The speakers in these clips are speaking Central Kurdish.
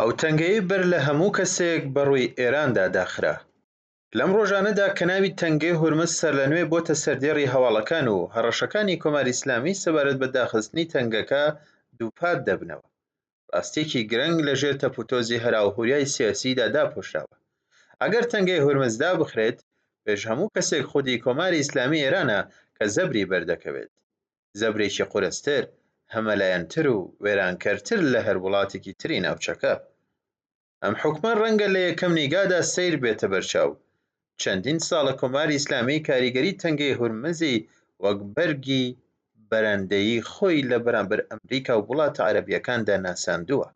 ئەو تەنگەیە بەر لە هەموو کەسێک بەڕووی ئێراندا داخرا. لەم ڕۆژانەدا کە ناوی تەنگەی هورمز سەرلەنوێ بۆتە سەردێڕی هەواڵەکان و هەڕەشەکانی کۆماری ئیسلامی سەبارەت بە داخستنی تەنگەکە دووپات دەبنەوە. ڕاستیەکی گرنگ لەژێر تەپوتۆزی هەراوهوریای سیاسیدا داپۆشراوە. ئەگەر تەنگەی هورمز دابخرێت، پێش هەموو کەسێک خودی کۆماری ئیسلامی ئێرانە کە زەبری بەردەکەوێت، زەبرێکی قورستر، هەمەلایەنتر و وێرانکەرتر لە هەر وڵاتێکی تری ناوچەکە. ئەم حوکمە ڕەنگە لە یەکەم نیگادا سەیر بێتە بەرچاو. چەندین ساڵە کۆماری ئیسلامی کاریگەری تەنگەی هورمزی وەک بەرگی بەرەندەیی خۆی لە بەرامبەر ئەمریکا و وڵاتە عەرەبیەکاندا ناساندووە.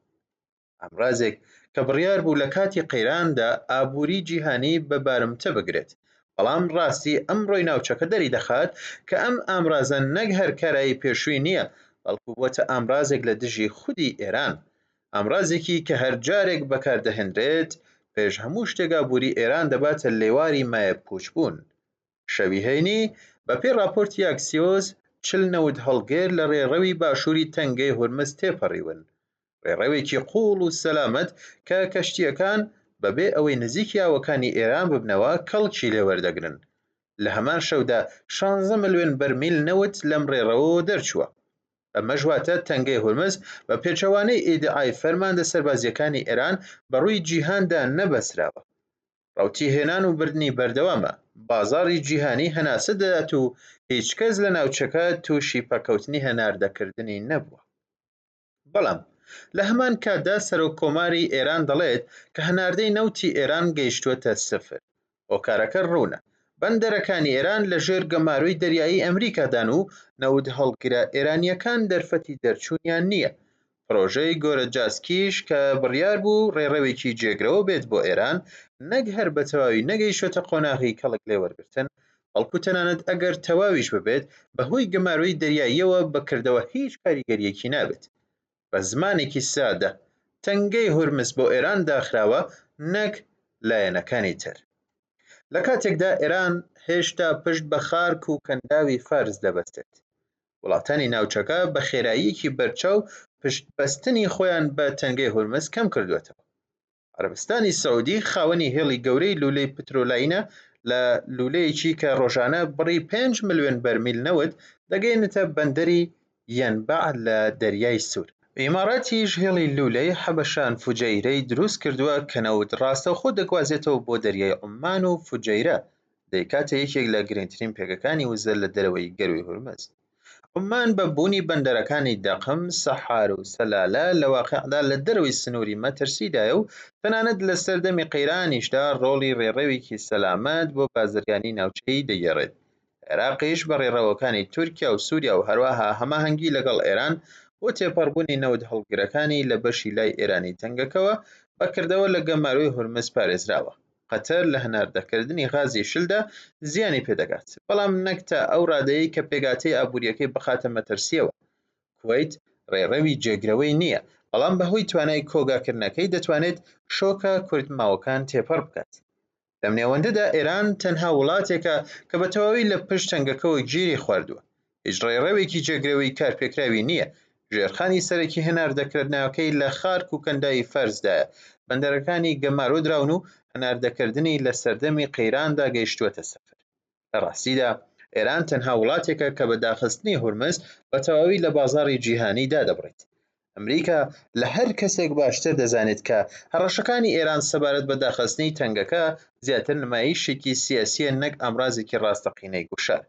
ئەمڕازێک کە بڕیار بوو لە کاتی قەیراندا ئابووری جیهانی بە بارمتە بگرێت، بەڵام ڕاستی ئەمڕۆی ناوچەکە دەری دەخات کە ئەم ئامرازە نەک هەر کارایی پێشووی نییە، بەڵکو بووەتە ئامرازێک لە دژی خودی ئێران، ئامرازێکی کە هەر جارێک بەکاردەهێنرێت پێش هەموو شتێک ئابووری ئێران دەباتە لێواری مایە پوچبوون. شەوی هەینی بەپێی راپۆرتی ئاکسیۆز 40 هەڵگێر لە ڕێڕەوی باشووری تەنگەی هورمز تێپەڕیون، ڕێڕەوێکی قوڵ و سەلامەت کە کەشتیەکان بەبێ ئەوەی نزیکی ئاوەکانی ئێران ببنەوە کەڵکی لێوەردەگرن. لە هەمان شەودا 16 ملیۆن بەرمیل نەوت لەم ڕێڕەوەوە دەرچووە. ئەمەش واتە تەنگەی هورمز بە پێچەوانەی ئیدعای فەرماندە سەربازیەکانی ئێران بەڕووی جیهاندا نەبەسراوە. ڕاوتی هێنان و بردنی بەردەوامە، بازاڕی جیهانی هەناسە دەدات و هیچ کەس لە ناوچەکە تووشی پەکەوتنی هەناردەکردنی نەبووە. بەڵام لە هەمان کاتدا سەرۆککۆماری ئێران دەڵێت کە هەناردەی نەوتی ئێران گەیشتووەتە سفر. هۆکارەکە ڕوونە. بەندەرەکانی ئێران لە ژێر گەماروی دەریایی ئەمریکادان و نەوت هەڵگرە ئێرانیەکان دەرفەتی دەرچوونیان نییە. پرۆژەی گۆرەجاسکیش کە بڕیار بوو ڕێڕەوێکی جێگرەوە بێت بۆ ئێران، نەک هەر بە تەواوی نەگەیشتووەتە قۆناغی کەڵک لێوەرگرتن، بەڵکو تەنانەت ئەگەر تەواویش ببێت بەهۆی گەماروی دەریاییەوە بەکردەوە هیچ کاریگەریەکی نابێت. بە زمانێکی سادە، تەنگەی هورمز بۆ ئێران داخراوە، نەک لایەنەکانی تر. لە کاتێکدا ئێران هێشتا پشت بە خارک و کەنداوی فارس دەبەستێت، وڵاتانی ناوچەکە بە خێراییەکی بەرچاو پشتبەستنی خۆیان بە تەنگەی هورمز کەم کردوێتەوە. عەرەبستانی سەعودی خاوەنی هێڵی گەورەی لولەی پترۆلایینە لە لولەیەکی کە ڕۆژانە بڕی 5 ملیۆن بەرمیل نەوت دەگەێنێتە بەندەری یەنبع لە دەریای سوور. ئیماڕاتیش هێڵی لولەی حەبەشان فوجەیرەی دروست کردووە کە نەوت ڕاستەوخۆ دەگوازێتەوە بۆ دەریای عومان و فوجەیرە، دەیکاتە یەکێک لە گرنگترین پێگەکانی وزە لە دەرەوەی گەروی هورمز. عومان بە بوونی بەندەرەکانی دەقم، سەحار و سەلالە لە واقیعدا لە دەرەوەی سنووری مەترسیدایە و تەنانەت لە سەردەمی قەیرانیشدا ڕۆڵی ڕێڕەوێکی سەلامەت بۆ بازرگانی ناوچەیی دەگێڕێت. عێراقیش بە ڕێڕەوەکانی تورکیا و سووریا و هەروەها هەماهەنگی لەگەڵ ئێران بۆ تێپەڕبوونی نەوت هەڵگرەکانی لە بەشی لای ئێرانی تەنگەکەوە بەکردەوە لە گەماروی هورمز پارێزراوە. قەتەر لە هەناردەکردنی غازی شلدا زیانی پێدەگات، بەڵام نەک تا ئەو ڕادەیەی کە پێگاتەی ئابوووریەکەی بخاتە مەترسیەوە. کوێیت ڕێڕەوی جێگرەوەی نییە، بەڵام بەهۆی توانای کۆگاکردنەکەی دەتوانێت شۆکە کوردماوەکان تێپەڕ بکات. لەم نێوەندەدا ئێران تەنها وڵاتێکە کە بە تەواوی لە پشت تەنگەکەوە گیری خواردووە. هیچ ڕێڕەوێکی جێگرەوەی کارپێکراوی نییە. ژێرخانی سەرەکی هەناردەکردنەوەکەی لە خارک و کەنداوی فارسدایە، بەندەرەکانی گەمارۆ دراون و هەناردەکردنی لە سەردەمی قەیراندا گەیشتووەتە سەفر. لە ڕاستیدا ئێران تەنها وڵاتێکە کە بە داخستنی هورمز بە تەواوی لە بازاڕی جیهانی دادەبڕێت. ئەمریکا لە هەر کەسێک باشتر دەزانێت کە هەڕەشەکانی ئێران سەبارەت بە داخستنی تەنگەکە زیاتر نمایشێکی سیاسیە نەک ئامرازێکی ڕاستەقینەی گوشار.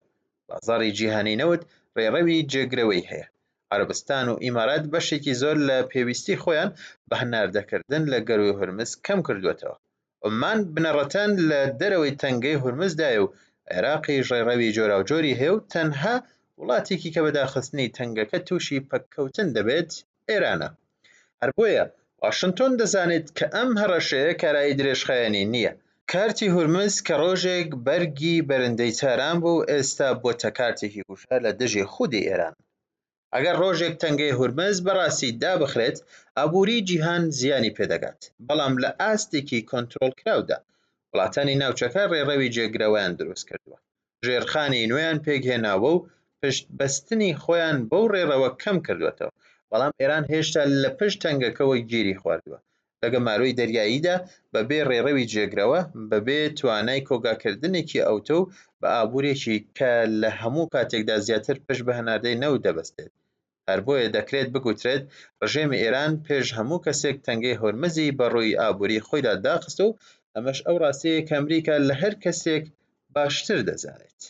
بازاڕی جیهانی نەوت ڕێڕەوی جێگرەوەی هەیە. عەرەبستان و ئیمارات بەشێکی زۆر لە پێویستی خۆیان بە هەناردەکردن لە گەروی هورمز کەم کردوێتەوە. عومان بنەڕەتەن لە دەرەوەی تەنگەی هورمزدایە و عێراقیش ڕێڕەوی جۆراوجۆری هەیە و تەنها وڵاتێکی کە بە داخستنی تەنگەکە تووشی پەککەوتن دەبێت ئێرانە. هەر بۆیە واشنتۆن دەزانێت کە ئەم هەڕەشەیە کارایی درێژخایەنی نییە. کارتی هورمز کە ڕۆژێک بەرگی بەرندەی تاران بوو، ئێستا بۆتە کارتێکی گوشار لە دژی خودی ئێران. ئەگەر ڕۆژێک تەنگەی هورمز بەڕاستی دابخرێت، ئابووری جیهان زیانی پێدەگات، بەڵام لە ئاستێکی کۆنتڕۆڵکراودا. وڵاتانی ناوچەکە ڕێڕەوی جێگرەوەیان دروست کردووە، ژێرخانی نوێیان پێکهێناوە و پشتبەستنی خۆیان بەو ڕێڕەوە کەم کردوێتەوە، بەڵام ئێران هێشتا لە پشت تەنگەکەوە گیری خواردووە. لە گەماروی دەریاییدا بەبێ ڕێڕەوی جێگرەوە بەبێ توانای کۆگاکردنێکی ئەوتۆ بە ئابوورێکی کە لە هەموو کاتێکدا زیاتر پشت بە هەناردەی نەوت دەبەستێت. هەر بۆیە دەکرێت بگوترێت ڕژێمی ئێران پێش هەموو کەسێک تەنگەی هۆرمزی بەڕووی ئابووری خۆیدا داخست و ئەمەش ئەو ڕاستیەیە کە ئەمریکا لە هەر کەسێک باشتر دەزانێت.